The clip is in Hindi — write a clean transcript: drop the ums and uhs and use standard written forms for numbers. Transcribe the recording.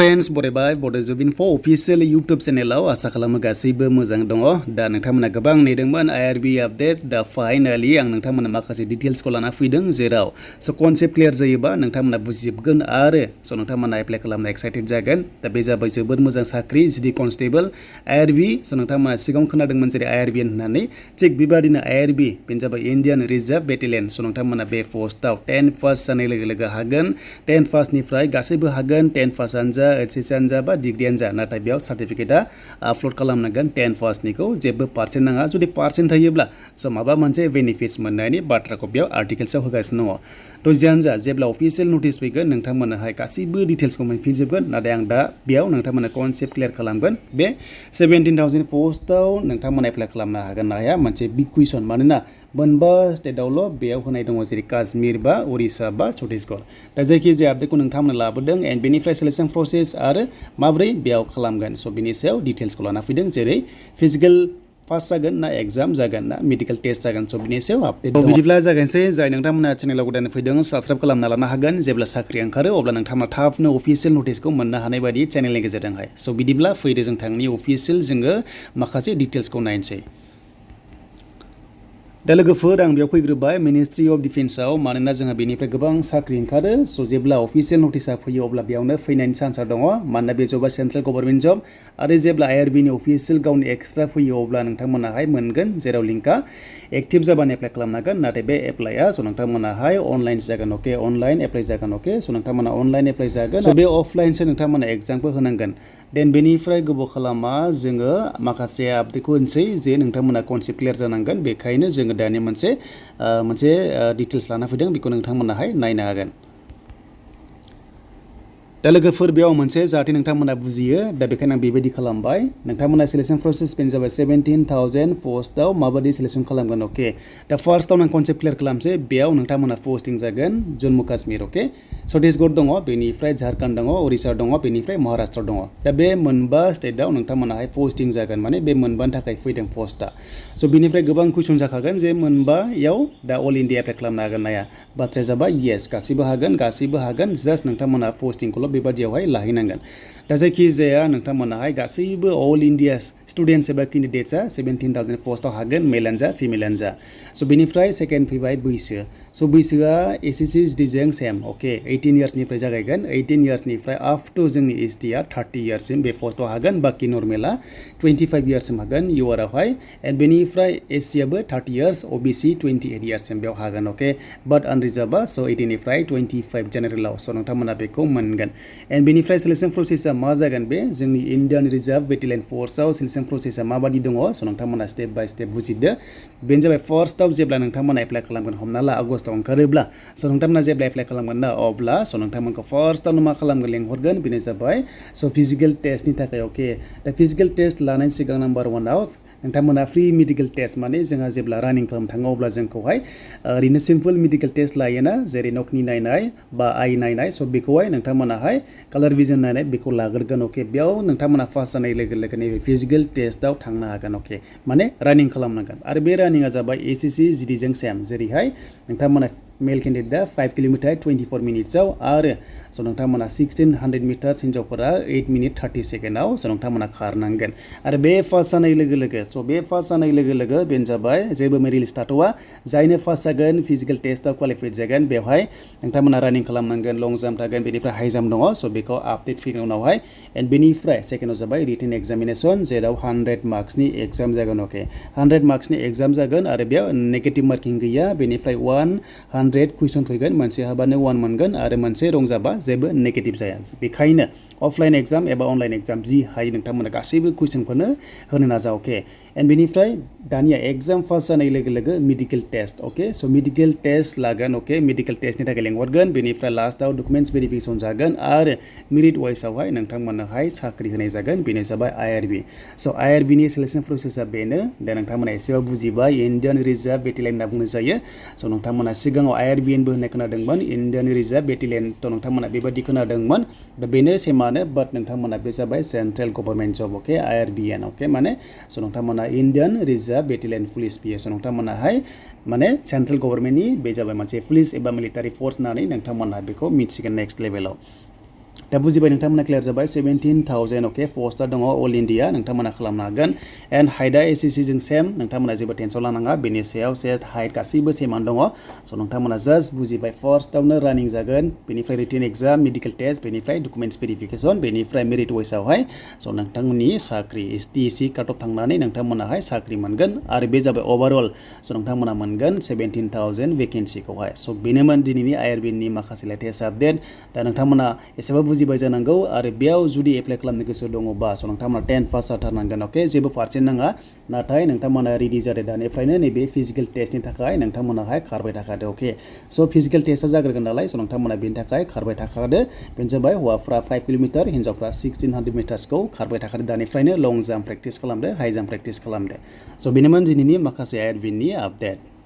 फ्रेंड्स बरायबाय Bodo Job Info official YouTube चेनेलाव आसा खालामो गासैबो मोजां दङ दा नोंथांमोना गोबां नेदोंमोन IRB आपडेट दा फाइनाली आं नोंथांमोना माखासे डिटेल्सखौ लाना फैदों जेराव स कनसेप्ट क्लियर जायोबा नोंथांमोना बुजिजोबगोन आरो स नोंथांमोना एप्लाइ खालामनो एक्साइटेड जागोन दा बे जाबाय जोबोद मोजां साख्रि जिडि कनस्टेबल IRB स नोंथांमोना सिगाङाव खोनादोंमोन जेरै IRBn होननानै थिग बेबादिनो IRB बेनो जाबाय इन्डियान रिजार्भ बेटेलियन स नोंथांमोना बे पोस्टआव 10 पास जानाय लोगो लोगो हागोन 10 पासनिफ्राय गासैबो हागोन 10 पास HSLC आनजा बा डिग्री आनजा नाथाय बेयाव सार्टिफिकेटआ आपलोड खालामनांगोन 10 पासनिखौ जेबो पार्सेन्ट नाङा जुदि पार्सेन्ट थायोब्ला स माबा मोनसे बेनिफिट्स मोननायनि बाथ्राखौ बेयाव आर्टिकेल्सआव होगासिनो दङ थ' जियानो जा जेब्ला अफिसियेल नटिस फैगोन नोंथांमोनाहाय गासैबो डिटेल्सखौ मोनफिनजोबगोन नाथाय आं दा बेयाव नोंथांमोना कनसेप्ट क्लियर खालामगोन बे 17,000 पोस्टआव नोंथांमोना एप्लाइ खालामनो हागोन ना हाया मोनसे बिग कुइसन मानोना मोनबा स्टेटआवल' बेयाव होनाय दङ जेरै काश्मीर बा उरिष्या बा छत्तीसगढ़ दा जायखिजाया आपडेटखौ नोंथांमोना लाबोदों एन्ड बेनिफ्राय सेलेक्शन प्रसेस आरो माबोरै बेयाव खालामगोन स बिनि सायाव डिटेल्सखौ लाना फैदों जेरै फिजिकल पास जागोन ना एग्जाम जागोन ना मेडिकल टेस्ट जागोन स बिनि सायाव आपडेट दङ बिदिब्ला जागायनोसै जाय नोंथांमोना चेनेलाव गोदान फैदों साबस्क्राइब खालामना लानो हागोन जेब्ला साख्रि ओंखारो अब्ला नोंथांमोना थाबनो अफिसियेल नटिसखौ मोननो हानाय बायदि चेनेलनि गेजेरजोंहाय स बिदिब्ला फैदो जों थांनि अफिसियेल जोङो माखासे डिटेल्सखौ नायनोसै दा लोगोफोर आं बेयाव फैग्रोबाय मिनिस्ट्रि अफ डिफेन्सआव मानोना जोंहा बेनिफ्राय गोबां साख्रि ओंखारो स जेब्ला अफिसियेल नटिसआ फैयो अब्ला बेयावनो फैनायनि चान्सआ दङ मानोना बे जबा सेन्ट्रेल गभर्नमेन्ट जब आरो जेब्ला IRBनि अफिसियेल गावनि एक्सट्रा फैयो अब्ला नोंथांमोनाहाय मोनगोन जेराव लिंकआ एक्टिभ जाबानो एप्लाइ खालामनो हागोन नाथाय बे एप्लाइआ स नोंथांमोनाहाय अनलाइन जागोन अके अनलाइन एप्लाइ जागोन अके स नोंथांमोना अनलाइन एप्लाइ जागोन स बे अफलाइनसो नोंथांमोना एग्जामखौ होनांगोन देन बेनिफ्राय गोबाव खालामा जोङो माखासे आपडेटखौ होनसै जे नोंथांमोना कनसेप्ट क्लियर जानांगोन बेखायनो जोङो दानि मोनसे डिटेल्स लाना फैदों बेखौ नोंथांमोनाहाय नायनो हागोन दा लोगोफोर बेयाव मोनसे जाहाथे नोंथांमोना बुजियो दा बेखायनो आं बेबायदि खालामबाय नोंथांमोना सेलेक्शन प्रसेस बेनो जाबाय 17,000 पोस्टआव माबायदि सेलेक्शन खालामगोन अके दा फार्स्टआव आं कनसेप्ट क्लियर खालामसै बेयाव नोंथांमोना पोस्टिं जागोन जम्मु काश्मीर अके छत्तीसगढ़ दङ बेनिफ्राय झारखन्ड दङ उरिष्या दङ बेनिफ्राय महाराष्ट्र दङ दा बे मोनबा स्टेटआव नोंथांमोनाहाय पोस्टिं जागोन माने बे मोनबानि थाखाय फैदों पोस्टआ स बिनिफ्राय गोबां कुइसन जाखागोन जे मोनबायाव दा अल इन्डिया एप्लाइ खालामनो हागोन ना हाया बाथ्राया जाबाय येस गासैबो हागोन जास्ट नोंथांमोना पोस्टिंखौल' बेबादियावहाय लाहैनांगोन दा जायखिजाया नोंथांमोनाहाय गासैबो अल इन्डिया स्टुडेन्टस एबा केन्डिडेट्सआ 17,000 पोस्टआव हागोन मेलानो जा फिमेलानो जा स बेनिफ्राय सेकेन्ड फैबाय बैसो स बैसोआ SSC SDजों सेम अके 18 इयार्सनिफ्राय जागायगोन 18 इयार्सनिफ्राय आप टु जोंनि STआ 30 इयार्ससिम बे पोस्टआव हागोन बाखि नर्मेला 25 इयार्ससिम हागोन URआवहाय एन्ड बेनिफ्राय SCआबो 30 इयार्स OBC 28 इयार्ससिम बेयाव हागोन अके बाट आनरिजार्भआ स 18 निफ्राय 25 जेनेरेलाव स नोंथांमोना बेखौ मोनगोन एन्ड बेनिफ्राय सेलेक्शन प्रसेसआ मा जागोन बे जोंनि इन्डियान रिजार्भ बेटेलियन फोर्सआव सेलेक्शन प्रसेसआ माबादि दङ स नोंथांमोना स्टेप बाय स्टेप बुजिदो बेनो जाबाय फार्स्टआव जेब्ला नोंथांमोना एप्लाइ खालामगोन हमना ला आगस्टआव ओंखारोब्ला स नोंथांमोना जेब्ला एप्लाइ खालामगोन ना अब्ला स नोंथांमोनखौ फार्स्टआवनो मा खालामगोन लेंहरगोन बेनो जाबाय स फिजिकेल टेस्टनि थाखाय अके दा फिजिकेल टेस्ट लानायनि सिगां नाम्बार 1आव नोंथांमोना फ्रि मेडिकेल टेस्ट माने जोंहा जेब्ला रानिं खालामनो थाङो अब्ला जोंखौहाय ओरैनो सिम्पल मेडिकेल टेस्ट लायोना जेरै नखनि नायनाय बा आइ नायनाय स बेखौहाय नोंथांमोनाहाय कालार भिजन नायनाय बेखौ लाग्रोगोन अके बेयाव नोंथांमोना पास जानाय लोगो लोगोनो फिजिकेल टेस्टआव थांनो हागोन अके माने रानिं खालामनांगोन आरो बे रानिंआ जाबाय SSC SDजों सेम जेरैहाय नोंथांमोना मेल केन्डिडेटआ 5 किलोमिटार 24 मिनिट्सआव आरो स नोंथांमोना 1600 मिटार्स हिन्जावफोरा 8 मिनिट 30 सेकेन्डआव स नोंथांमोना खारनांगोन आरो बे पास जानाय लोगो लोगो स बे पास जानाय लोगो लोगो बेनो जाबाय जेबो मेरिट थाथ'आ जायनो पास जागोन फिजिकेल टेस्टआव क्वालिफाइड जागोन बेवहाय नोंथांमोना रानिं खालामनांगोन लं जाम्प थागोन बेनिफ्राय हाइ जाम्प दङ स बेखौ आपडेट फैगोन उनावहाय एन्ड बेनिफ्राय सेकेन्डआव जाबाय रिटेन एग्जामिनेसन जेराव 100 मार्क्सनि एग्जाम जागोन अके 100 मार्क्सनि एग्जाम जागोन आरो बेयाव नेगेटिभ मार्किं गैया बेनिफ्राय 100 कुइसन फैगोन मोनसे हाबानो 1 मोनगोन आरो मोनसे रं जाबा जेबो नेगेटिभ जाया बेखायनो अफलाइन एग्जाम एबा अनलाइन एग्जाम जि हायो नोंथांमोना गासैबो कुइसनखौनो होनो नाजा अके एन्ड बेनिफ्राय दानिया एग्जाम पास जानाय लोगो लोगो मेडिकेल टेस्ट अके स मेडिकेल टेस्ट लागोन अके मेडिकेल टेस्टनि थाखाय लेंहरगोन बेनिफ्राय लास्टआव डकुमेन्टस भेरिफिकेसन जागोन आरो मेरिट वाइसआवहाय नोंथांमोनाहाय साख्रि होनाय जागोन बेनो जाबाय IRB स IRBनि सेलेक्शन प्रसेसआ बेनो दा नोंथांमोना एसेबाबो बुजिबाय इन्डियान रिजार्भ बेटेलियन होनना बुंनाय जायो स नोंथांमोना सिगाङाव IRBnबो होननाय खोनादोंमोन इन्डियान रिजार्भ बेटेलियन थ नोंथांमोना बेबायदि खोनादोंमोन दा बेनो सेमानो बाट नोंथांमोना बे जाबाय सेन्ट्रेल गभर्नमेन्ट जब अके IRBn अके माने स नोंथांमोना इन्डियान रिजार्भ बेटेलियन पुलिस बियो स नोंथांमोनाहाय माने सेन्ट्रेल गभर्नमेन्टनि बे जाबाय मोनसे पुलिस एबा मिलिटारि फोर्स होननानै नोंथांमोनहा बेखौ मिथिगोन नेक्स्ट लेभेलाव दा बुजिबाय नोंथांमोना क्लियार जाबाय 17,000 अके पोस्टआ दङ अल इन्डिया नोंथांमोना खालामनो हागोन एन्ड हाइटआ एसएससि जों सेम नोंथांमोना जेबो टेनसन लानाङा बेनि सायाव चेस्ट हाइट गासैबो सेमानो दङ स' नोंथांमोना जास्ट बुजिबाय फार्स्टआवनो रानिं जागोन बेनिफ्राय रिटेन एग्जाम मेडिकेल टेस्ट बेनिफ्राय डकुमेन्ट्स भेरिफिकेसन बेनिफ्राय मेरिट वाइसआवहाय स' नोंथांमोननि साख्रि एसटि काट अफ थांनानै नोंथांमोनाहाय साख्रि मोनगोन आरो बे जाबाय ओभारअल स' नोंथांमोना मोनगोन 17,000 भेकेन्सिखौहाय स' बेनोमोन दिनैनि IRBनि माखासे लेटेस्ट आपडेट दा नोंथांमोना एसेबां बुजिबाय जानांगौ आरो बेयाव जुदि एप्लाइ खालामनो गोसो दङबा स' नोंथांमोना 10 पास जाथारनांगोन अके जेबो पार्सेन्ट नाङा नाथाय नोंथांमोना रेडि जादो दानिफ्रायनो नैबे फिजिकेल टेस्टनि थाखाय नोंथांमोनाहाय खारबाय थाखादो अके स' फिजिकेल टेस्टआ जाग्रोगोन नालाय स' नोंथांमोना बेनि थाखाय खारबाय थाखादो बेनो जाबाय हौवाफ्रा 5 किल'मिटार हिन्जावफ्रा 1600 मिटार्सखौ खारबाय थाखादो दानिफ्रायनो लं जाम्प प्रेक्टिस खालामदो हाइ जाम्प प्रेक्टिस खालामदो स' बेनोमोन दिनैनि माखासे IRBनि आपडेट